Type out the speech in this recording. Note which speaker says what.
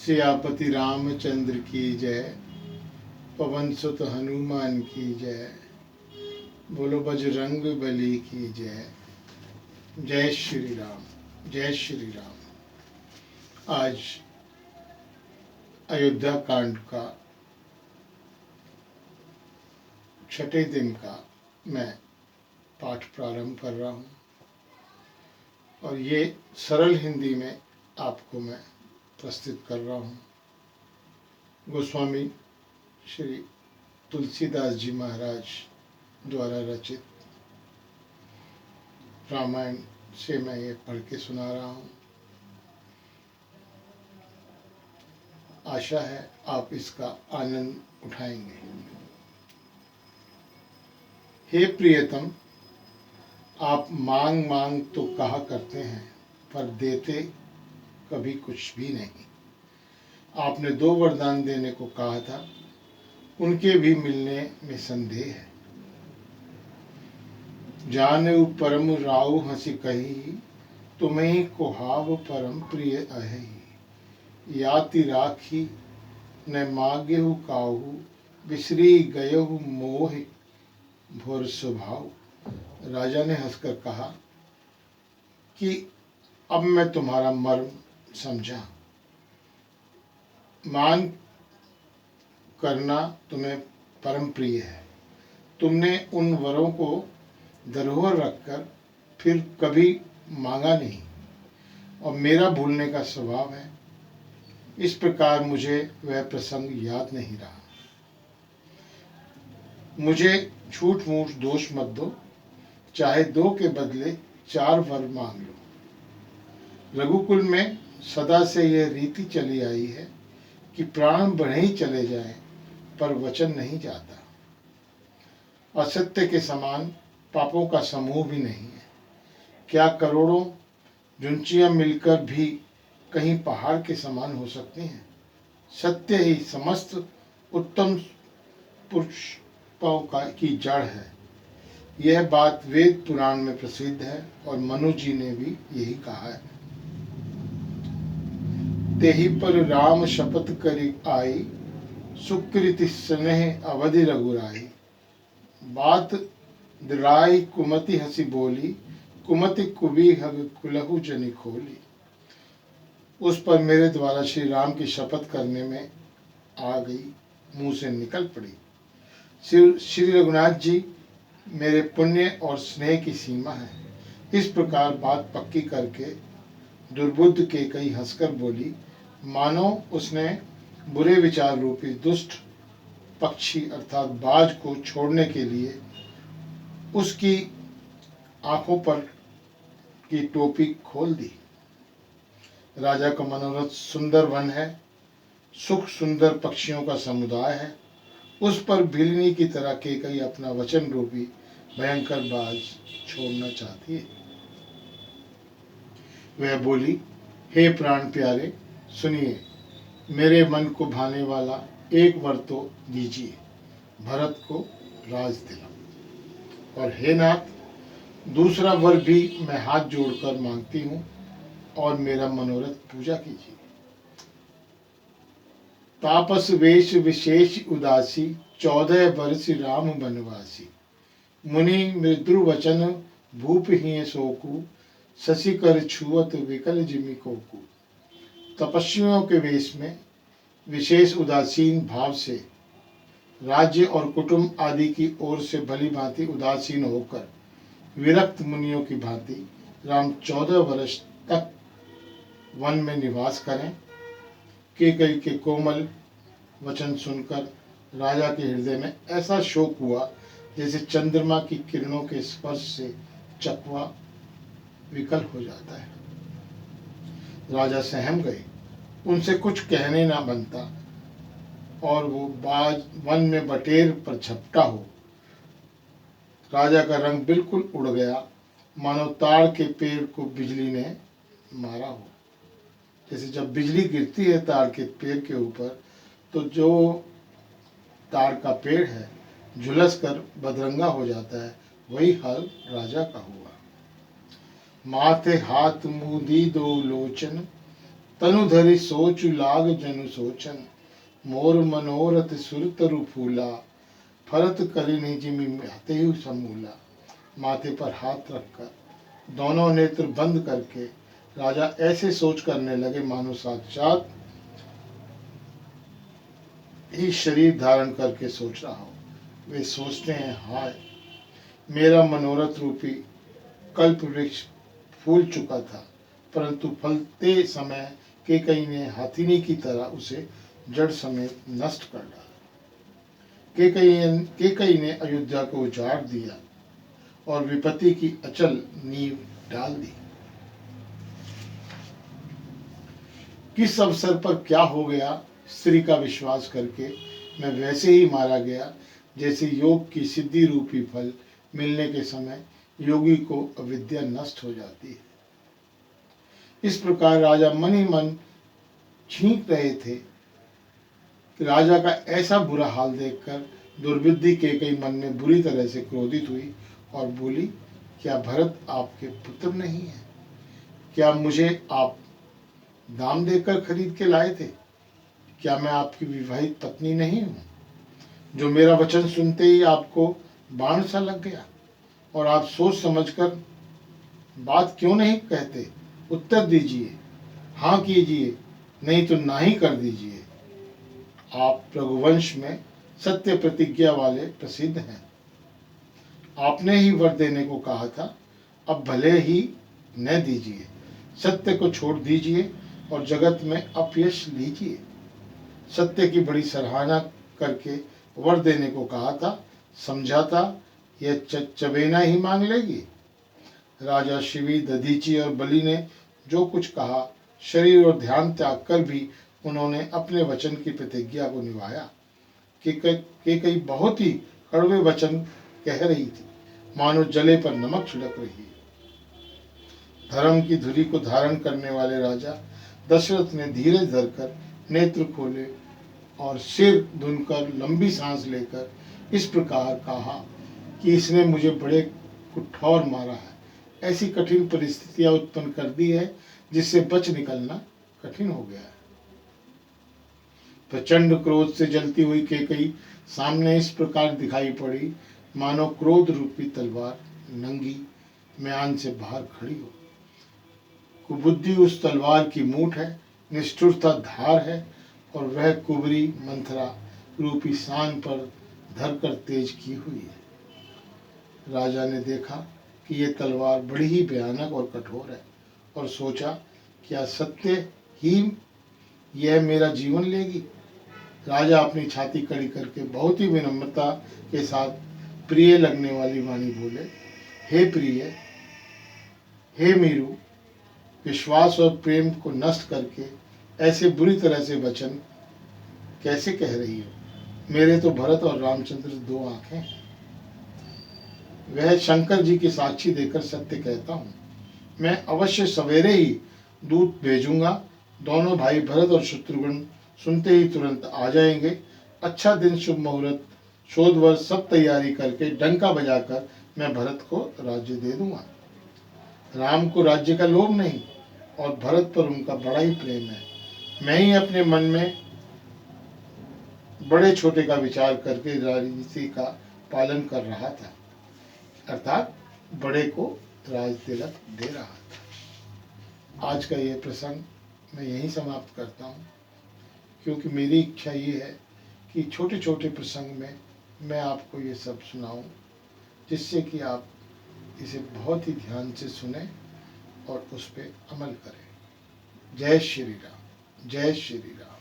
Speaker 1: सियापति रामचंद्र की जय, पवन सुत हनुमान की जय, बोलो बजरंग बली की जय। जय श्री राम, जय श्री राम। आज अयोध्या कांड का छठे दिन का मैं पाठ प्रारंभ कर रहा हूँ और ये सरल हिंदी में आपको मैं प्रस्तुत कर रहा हूँ। गोस्वामी श्री तुलसीदास जी महाराज द्वारा रचित रामायण से मैं ये पढ़ के सुना रहा हूँ। आशा है आप इसका आनंद उठाएंगे। हे प्रियतम, आप मांग मांग तो कहा करते हैं पर देते कभी कुछ भी नहीं। आपने 2 वरदान देने को कहा था, उनके भी मिलने में संदेह है। जानेउ परम राउ हंसी कही, तुम्हें कुहाव परम प्रिय अहि। याति राखी न मागेहु काहू, बिसरी गयहु मोह भोर स्वभाव। राजा ने हंसकर कहा कि अब मैं तुम्हारा मर्म समझा। मान करना तुम्हें परम प्रिय है। तुमने उन वरों को धरोहर रखकर फिर कभी मांगा नहीं और मेरा भूलने का स्वभाव है। इस प्रकार मुझे वह प्रसंग याद नहीं रहा। मुझे झूठ मूठ दोष मत दो, चाहे 2 के बदले 4 वर मांग लो। रघुकुल में सदा से यह रीति चली आई है कि प्राण बढ़े ही चले जाएं पर वचन नहीं जाता। असत्य के समान पापों का समूह भी नहीं है। क्या करोड़ों झुंचियां मिलकर भी कहीं पहाड़ के समान हो सकती हैं? सत्य ही समस्त उत्तम पुष्पों की जड़ है। यह बात वेद पुराण में प्रसिद्ध है और मनु जी ने भी यही कहा है। तेहि पर राम शपथ करि आई, सुकृति स्नेह अवधि रघुराई। बात द्राई कुमति हसी बोली, कुमति कुबी हग कुलहु जनि खोली। उस पर मेरे द्वारा श्री राम की शपथ करने में आ गई, मुंह से निकल पड़ी। श्री रघुनाथ जी मेरे पुण्य और स्नेह की सीमा है। इस प्रकार बात पक्की करके दुर्बुद्ध के कई हंसकर बोली, मानो उसने बुरे विचार रूपी दुष्ट पक्षी अर्थात बाज को छोड़ने के लिए उसकी आंखों पर की टोपी खोल दी। राजा का मनोरथ सुंदर वन है, सुख सुंदर पक्षियों का समुदाय है। उस पर बिल्ली की तरह केकई अपना वचन रूपी भयंकर बाज छोड़ना चाहती है। वह बोली, हे प्राण प्यारे, सुनिए, मेरे मन को भाने वाला एक वर तो दीजिए, भरत को राज दिला। और हे नाथ, दूसरा वर भी मैं हाथ जोड़कर मांगती हूँ और मेरा मनोरथ पूजा कीजिए। तापस वेश विशेष उदासी, 14 वर्ष राम बनवासी। मुनि मृदु वचन भूप ही सोकू, शशि कर छुअत विकल जिमि कोकू। तपस्वियों के वेश में विशेष उदासीन भाव से, राज्य और कुटुंब आदि की ओर से भली भांति उदासीन होकर विरक्त मुनियों की भांति राम 14 वर्ष तक वन में निवास करें। केकई के कोमल वचन सुनकर राजा के हृदय में ऐसा शोक हुआ जैसे चंद्रमा की किरणों के स्पर्श से चकवा विकल हो जाता है। राजा सहम गए, उनसे कुछ कहने ना बनता और वो बाज वन में बटेर पर झपटा हो। राजा का रंग बिल्कुल उड़ गया, मानो ताड़ के पेड़ को बिजली ने मारा हो। जैसे जब बिजली गिरती है ताड़ के पेड़ के ऊपर, तो जो ताड़ का पेड़ है झुलस कर बदरंगा हो जाता है, वही हाल राजा का हुआ। माथे हाथ मुदी 2 लोचन, तनु धरि सोचु लाग जनु सोचन, मोर मनोरथ सुर तरु फूला, फरत करि निजिमि हतेहु समूला। माथे पर हाथ रखकर दोनों नेत्र बंद करके राजा ऐसे सोच करने लगे मानो साक्षात ही शरीर धारण करके सोच रहा हो। वे सोचते हैं, हाय मेरा मनोरथ रूपी कल्प वृक्ष फूल चुका था, परंतु फलते समय केकई ने हाथिनी की तरह उसे जड़ समेत नष्ट कर डाला। केकई ने अयोध्या को उजाड़ दिया और विपत्ति की अचल नींव डाल दी। किस अवसर पर क्या हो गया, स्त्री का विश्वास करके मैं वैसे ही मारा गया जैसे योग की सिद्धि रूपी फल मिलने के समय योगी को अविद्या नष्ट हो जाती है। इस प्रकार राजा मन ही मन छींक रहे थे कि राजा का ऐसा बुरा हाल देखकर दुर्विधि केकई मन में बुरी तरह से क्रोधित हुई और बोली, क्या भरत आपके पुत्र नहीं है? क्या मुझे आप दाम देकर खरीद के लाए थे? क्या मैं आपकी विवाहित पत्नी नहीं हूं, जो मेरा वचन सुनते ही आपको बाण सा लग गया? और आप सोच समझकर बात क्यों नहीं कहते? उत्तर दीजिए, हाँ कीजिए, नहीं तो ना ही कर दीजिए। आप रघुवंश में सत्य प्रतिज्ञा वाले प्रसिद्ध हैं। आपने ही वर देने को कहा था, अब भले ही न दीजिए, सत्य को छोड़ दीजिए और जगत में अपयश लीजिए। सत्य की बड़ी सराहना करके वर देने को कहा था, समझा था यह चबेना ही मांग लेगी। राजा शिवी, दधीची और बलि ने जो कुछ कहा, शरीर और ध्यान त्याग कर भी उन्होंने अपने वचन की प्रतिज्ञा को निभाया। केकई बहुत ही कड़वे वचन कह रही थी, मानो जले पर नमक छिड़क रही है। धर्म की धुरी को धारण करने वाले राजा दशरथ ने धीरज धरकर नेत्र खोले और सिर धुनकर लंबी सांस लेकर इस प्रकार कहा कि इसने मुझे बड़े कुठौर मारा है, ऐसी कठिन परिस्थितियां उत्पन्न कर दी है जिससे बच निकलना कठिन हो गया है। प्रचंड क्रोध से जलती हुई केकई सामने इस प्रकार दिखाई पड़ी, मानो क्रोध रूपी तलवार नंगी म्यान से बाहर खड़ी हो। कुबुद्धि उस तलवार की मूठ है, निष्ठुरता धार है और वह कुबरी मंथरा रूपी सान पर धरकर तेज की हुई है। राजा ने देखा कि यह तलवार बड़ी ही भयानक और कठोर है और सोचा, क्या सत्य ही यह मेरा जीवन लेगी? राजा अपनी छाती कड़ी करके बहुत ही विनम्रता के साथ प्रिय लगने वाली वाणी बोले, हे प्रिय, हे मीरू, विश्वास और प्रेम को नष्ट करके ऐसे बुरी तरह से वचन कैसे कह रही हो? मेरे तो भरत और रामचंद्र दो आंखें हैं। वह शंकर जी की साक्षी देकर सत्य कहता हूँ, मैं अवश्य सवेरे ही दूत भेजूंगा। दोनों भाई भरत और शत्रुघ्न सुनते ही तुरंत आ जाएंगे। अच्छा दिन, शुभ मुहूर्त, शोध वर्ष सब तैयारी करके डंका बजाकर मैं भरत को राज्य दे दूंगा। राम को राज्य का लोभ नहीं और भरत पर उनका बड़ा ही प्रेम है। मैं ही अपने मन में बड़े छोटे का विचार करके राजनीति का पालन कर रहा था, अर्थात बड़े को राज तिलक दे रहा था। आज का ये प्रसंग मैं यहीं समाप्त करता हूँ, क्योंकि मेरी इच्छा ये है कि छोटे छोटे प्रसंग में मैं आपको ये सब सुनाऊं, जिससे कि आप इसे बहुत ही ध्यान से सुने और उस पर अमल करें। जय श्री राम, जय श्री राम।